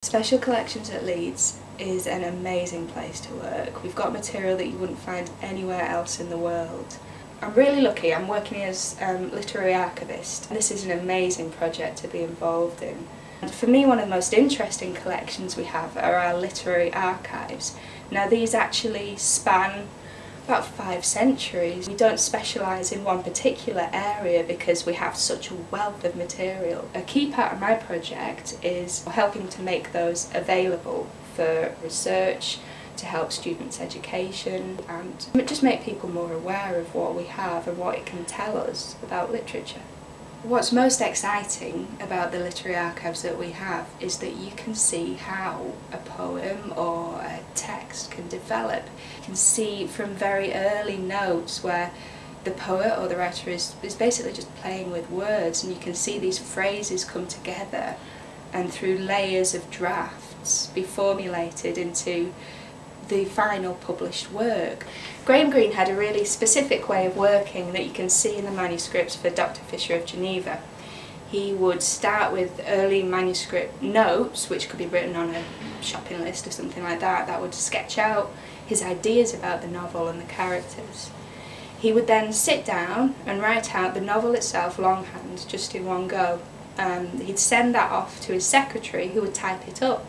Special Collections at Leeds is an amazing place to work. We've got material that you wouldn't find anywhere else in the world. I'm really lucky. I'm working as literary archivist. This is an amazing project to be involved in. And for me, one of the most interesting collections we have are our literary archives. Now, these actually span about 5 centuries. We don't specialise in one particular area because we have such a wealth of material. A key part of my project is helping to make those available for research, to help students' education, and just make people more aware of what we have and what it can tell us about literature. What's most exciting about the literary archives that we have is that you can see how a poem or a text can develop. You can see from very early notes where the poet or the writer is basically just playing with words, and you can see these phrases come together and through layers of drafts be formulated into the final published work. Graham Greene had a really specific way of working that you can see in the manuscripts for Dr. Fisher of Geneva. He would start with early manuscript notes, which could be written on a shopping list or something like that, that would sketch out his ideas about the novel and the characters. He would then sit down and write out the novel itself longhand, just in one go. He'd send that off to his secretary, who would type it up.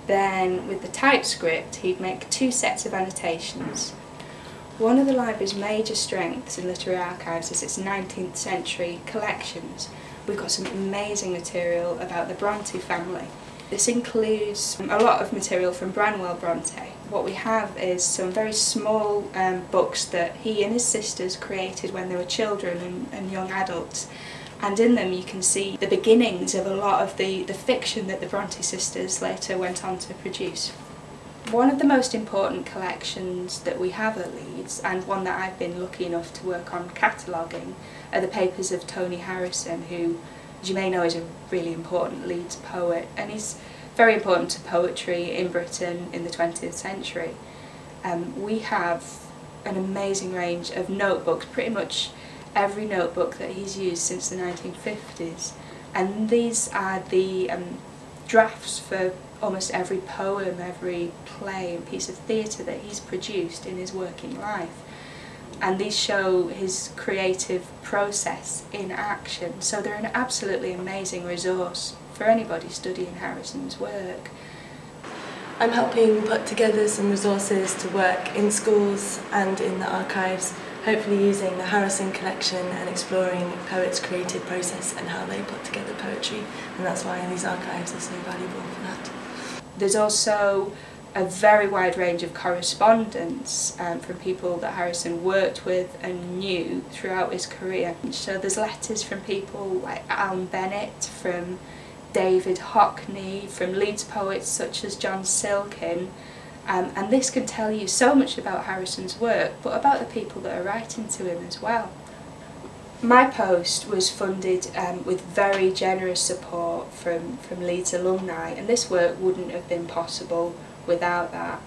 Then, with the typescript, he'd make 2 sets of annotations. One of the library's major strengths in literary archives is its 19th century collections. We've got some amazing material about the Bronte family. This includes a lot of material from Branwell Bronte. What we have is some very small books that he and his sisters created when they were children and young adults. And in them you can see the beginnings of a lot of the fiction that the Bronte sisters later went on to produce. One of the most important collections that we have at Leeds, and one that I've been lucky enough to work on cataloguing, are the papers of Tony Harrison, who, as you may know, is a really important Leeds poet, and he's very important to poetry in Britain in the 20th century. We have an amazing range of notebooks, pretty much every notebook that he's used since the 1950s, and these are the drafts for almost every poem, every play and piece of theatre that he's produced in his working life. And these show his creative process in action, so they're an absolutely amazing resource for anybody studying Harrison's work. I'm helping put together some resources to work in schools and in the archives, hopefully using the Harrison collection and exploring poets' creative process and how they put together poetry, and that's why these archives are so valuable for that. There's also a very wide range of correspondence from people that Harrison worked with and knew throughout his career. So there's letters from people like Alan Bennett, from David Hockney, from Leeds poets such as John Silkin, and this can tell you so much about Harrison's work, but about the people that are writing to him as well. My post was funded with very generous support from Leeds alumni, and this work wouldn't have been possible without that.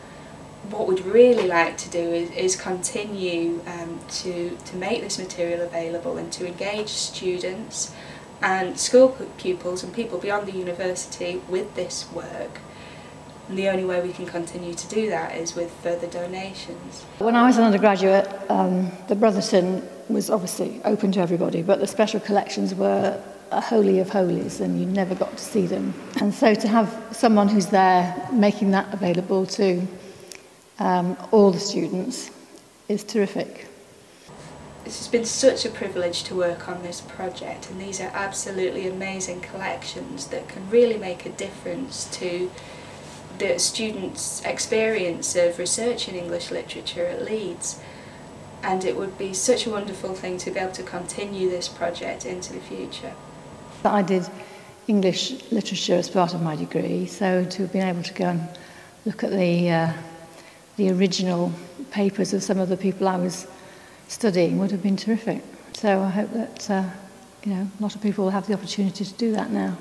What we'd really like to do is continue to make this material available and to engage students and school pupils and people beyond the university with this work. And the only way we can continue to do that is with further donations. When I was an undergraduate, the Brotherton was obviously open to everybody, but the special collections were a holy of holies and you never got to see them. And so to have someone who's there making that available to all the students is terrific. It's been such a privilege to work on this project, and these are absolutely amazing collections that can really make a difference to the students' experience of research in English literature at Leeds. And it would be such a wonderful thing to be able to continue this project into the future. I did English literature as part of my degree, so to have been able to go and look at the original papers of some of the people I was studying would have been terrific. So I hope that a lot of people will have the opportunity to do that now.